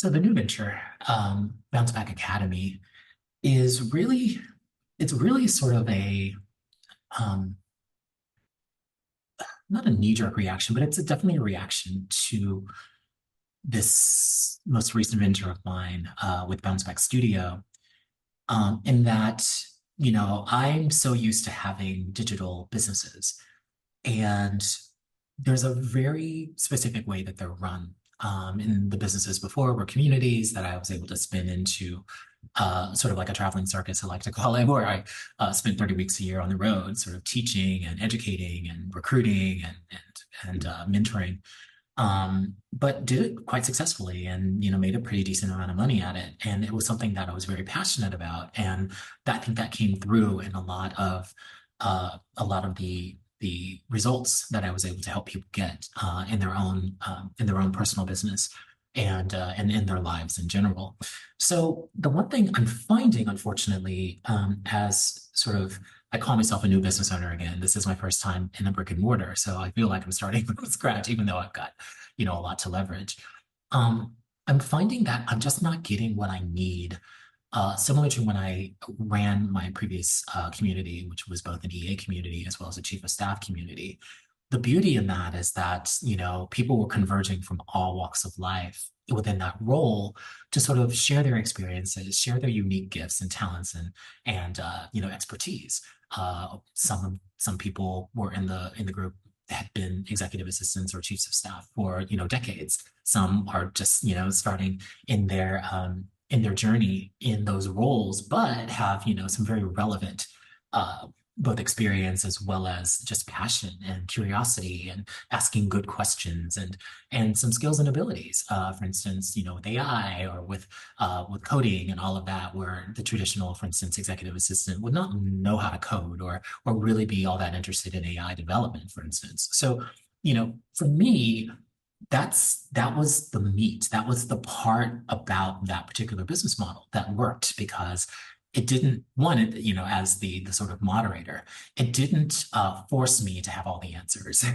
So the new venture, BounceBack Academy, is really it's really sort of a um, not a knee-jerk reaction, but it's definitely a reaction to this most recent venture of mine with BounceBack Studio. In that, I'm so used to having digital businesses, and there's a very specific way that they're run. In the businesses before were communities that I was able to spin into sort of like a traveling circus, I like to call it, where I spent 30 weeks a year on the road, sort of teaching and educating and recruiting and mentoring. But did it quite successfully and made a pretty decent amount of money at it. And it was something that I was very passionate about. And I think that came through in a lot of the results that I was able to help people get in their own personal business and in their lives in general. So the one thing I'm finding, unfortunately, as sort of I call myself a new business owner again. This is my first time in a brick and mortar, so I feel like I'm starting from scratch, even though I've got a lot to leverage. I'm finding that I'm just not getting what I need. Similar to when I ran my previous community, which was both an EA community as well as a chief of staff community. The beauty in that is that, people were converging from all walks of life within that role to sort of share their experiences, share their unique gifts and talents and expertise. Some people were in the group that had been executive assistants or chiefs of staff for decades. Some are just starting in their journey in those roles, but have some very relevant both experience as well as just passion and curiosity and asking good questions and some skills and abilities. For instance, with AI or with coding and all of that, where the traditional, for instance, executive assistant would not know how to code or really be all that interested in AI development, for instance. So, for me, that was the meat. That was the part about that particular business model that worked because it didn't want it, as the sort of moderator, it didn't force me to have all the answers.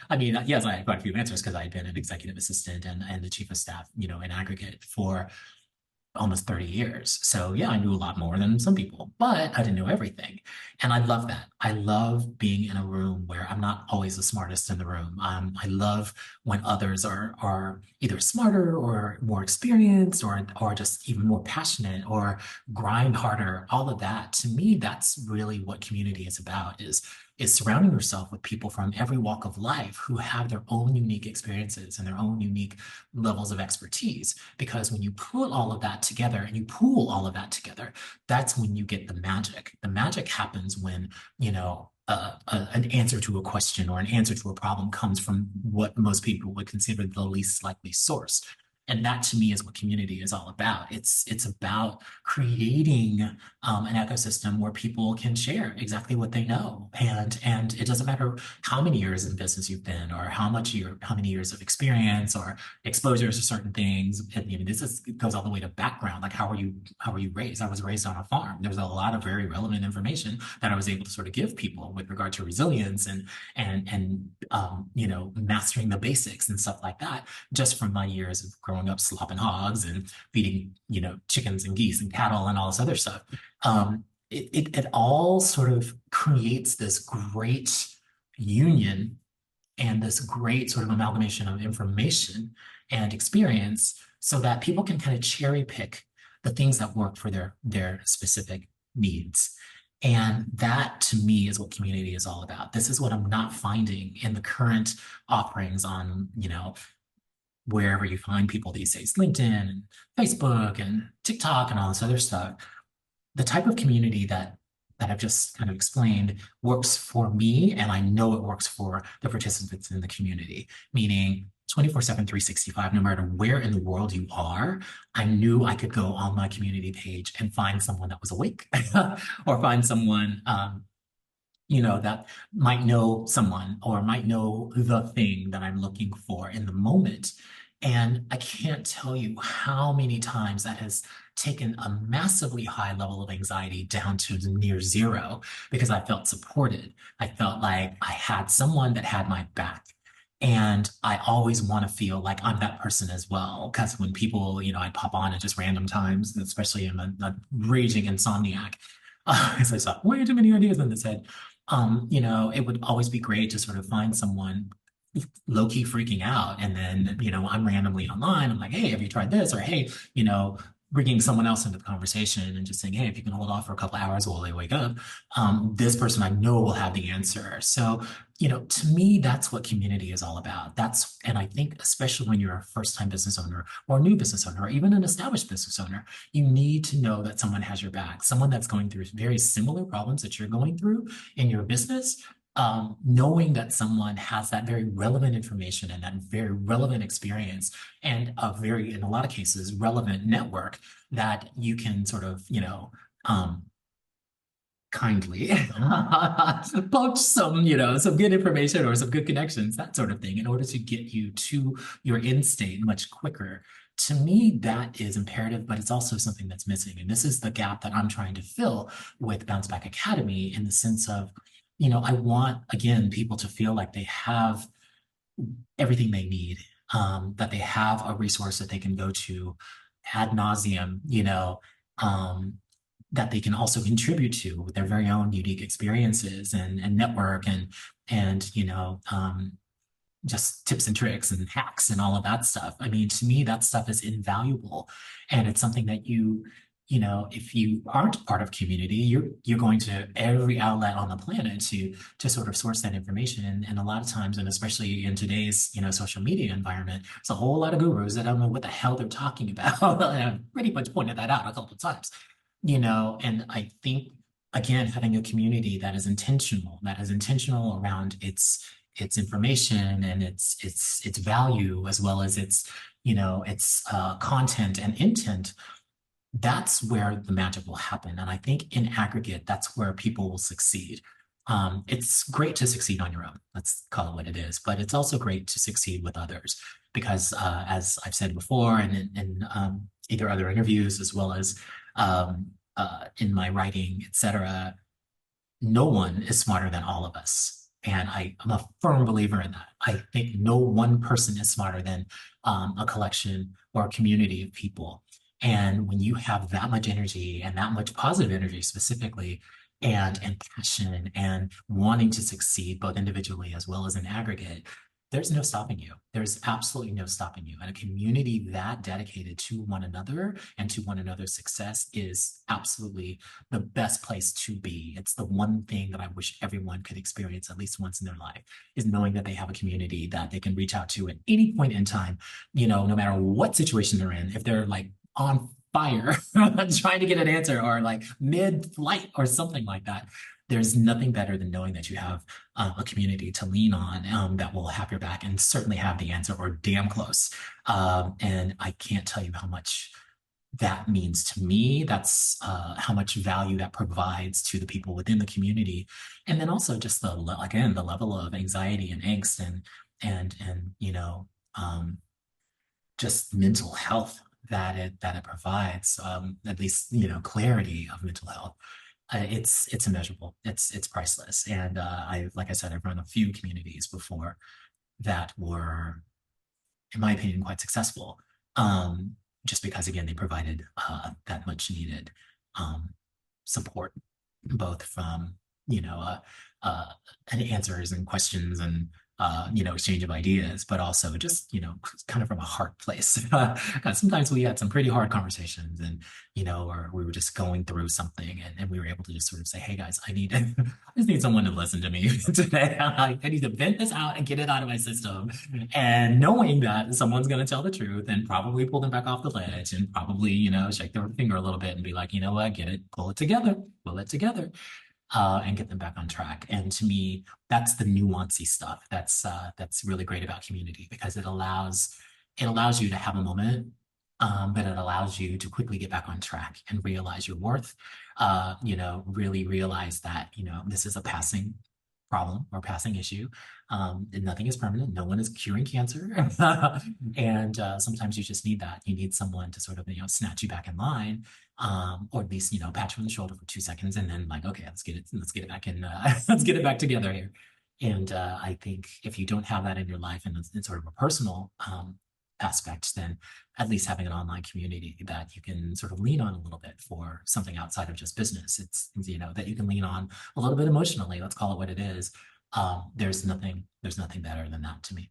I mean, yes, I had quite a few answers because I had been an executive assistant and the chief of staff, in aggregate for almost 30 years. So yeah, I knew a lot more than some people, but I didn't know everything. And I love that. I love being in a room where I'm not always the smartest in the room. I love when others are either smarter or more experienced or just even more passionate or grind harder. All of that. To me, that's really what community is about, is surrounding yourself with people from every walk of life who have their own unique experiences and their own unique levels of expertise. Because when you put all of that together and you pool all of that together, that's when you get the magic. The magic happens when, an answer to a question or an answer to a problem comes from what most people would consider the least likely source. And that to me is what community is all about. It's about creating an ecosystem where people can share exactly what they know, and it doesn't matter how many years in business you've been, or how many years of experience or exposures to certain things. And, it goes all the way to background. Like how were you raised? I was raised on a farm. There was a lot of very relevant information that I was able to sort of give people with regard to resilience and mastering the basics and stuff like that, just from my years of growing up slopping hogs and feeding, chickens and geese and cattle and all this other stuff. It all sort of creates this great union and this great sort of amalgamation of information and experience so that people can kind of cherry pick the things that work for their specific needs. And that to me is what community is all about. This is what I'm not finding in the current offerings on, wherever you find people these days, LinkedIn and Facebook and TikTok and all this other stuff. The type of community that I've just kind of explained works for me, and I know it works for the participants in the community, meaning 24/7, 365, no matter where in the world you are, I knew I could go on my community page and find someone that was awake or find someone that might know someone or might know the thing that I'm looking for in the moment. And I can't tell you how many times that has taken a massively high level of anxiety down to near zero because I felt supported. I felt like I had someone that had my back. And I always want to feel like I'm that person as well. Because when people, I'd pop on at just random times, especially I'm a raging insomniac, because I saw way too many ideas in this head. It would always be great to sort of find someone low key freaking out. And then, I'm randomly online. I'm like, hey, have you tried this? Or hey, bringing someone else into the conversation and just saying, hey, if you can hold off for a couple hours while they wake up, this person I know will have the answer. So, to me, that's what community is all about. And I think, especially when you're a first time business owner or a new business owner, or even an established business owner, you need to know that someone has your back, someone that's going through very similar problems that you're going through in your business. Knowing that someone has that very relevant information and that very relevant experience and a very, in a lot of cases, relevant network that you can sort of, um, kindly poach some good information or some good connections, that sort of thing, in order to get you to your end state much quicker. To me, that is imperative, but it's also something that's missing. And this is the gap that I'm trying to fill with Bounce Back Academy in the sense of, I want, again, people to feel like they have everything they need, that they have a resource that they can go to ad nauseum, um, that they can also contribute to with their very own unique experiences and network and just tips and tricks and hacks and all of that stuff. I mean, to me, that stuff is invaluable. And it's something that if you aren't part of community, you're going to every outlet on the planet to sort of source that information. And a lot of times, and especially in today's, social media environment, there's a whole lot of gurus that don't know what the hell they're talking about. And I've pretty much pointed that out a couple of times, and I think again, having a community that is intentional around its information and its value, as well as its content and intent, that's where the magic will happen. And I think in aggregate, that's where people will succeed. It's great to succeed on your own. Let's call it what it is. But it's also great to succeed with others because, as I've said before, and in either other interviews as well as in my writing, etc., no one is smarter than all of us. And I'm a firm believer in that. I think no one person is smarter than a collection or a community of people. And when you have that much energy and that much positive energy specifically, and passion and wanting to succeed both individually as well as in aggregate, there's no stopping you. There's absolutely no stopping you. And a community that dedicated to one another and to one another's success is absolutely the best place to be. It's the one thing that I wish everyone could experience at least once in their life, is knowing that they have a community that they can reach out to at any point in time, no matter what situation they're in. If they're like on fire trying to get an answer or like mid-flight or something like that, there's nothing better than knowing that you have a community to lean on, that will have your back and certainly have the answer or damn close. And I can't tell you how much that means to me. That's how much value that provides to the people within the community. And then also just again, the level of anxiety and angst and just mental health that it provides, at least, clarity of mental health. It's immeasurable. It's priceless. And like I said, I've run a few communities before that were, in my opinion, quite successful. Just because again, they provided that much needed support, both from and answers and questions and exchange of ideas, but also just, kind of from a heart place. 'Cause sometimes we had some pretty hard conversations and, or we were just going through something and we were able to just sort of say, hey guys, I just need someone to listen to me today. I need to vent this out and get it out of my system. And knowing that someone's going to tell the truth and probably pull them back off the ledge and probably, shake their finger a little bit and be like, you know what, get it, pull it together, and get them back on track. And to me, that's the nuancy stuff. That's really great about community because it allows you to have a moment, but it allows you to quickly get back on track and realize your worth. Really realize that this is a passing problem or passing issue. And nothing is permanent. No one is curing cancer. And sometimes you just need that. You need someone to sort of, snatch you back in line, or at least, pat you on the shoulder for 2 seconds and then like, okay, let's get it back in, let's get it back together here. And I think if you don't have that in your life in sort of a personal aspect, then at least having an online community that you can sort of lean on a little bit for something outside of just business. It's that you can lean on a little bit emotionally. Let's call it what it is. There's nothing better than that to me.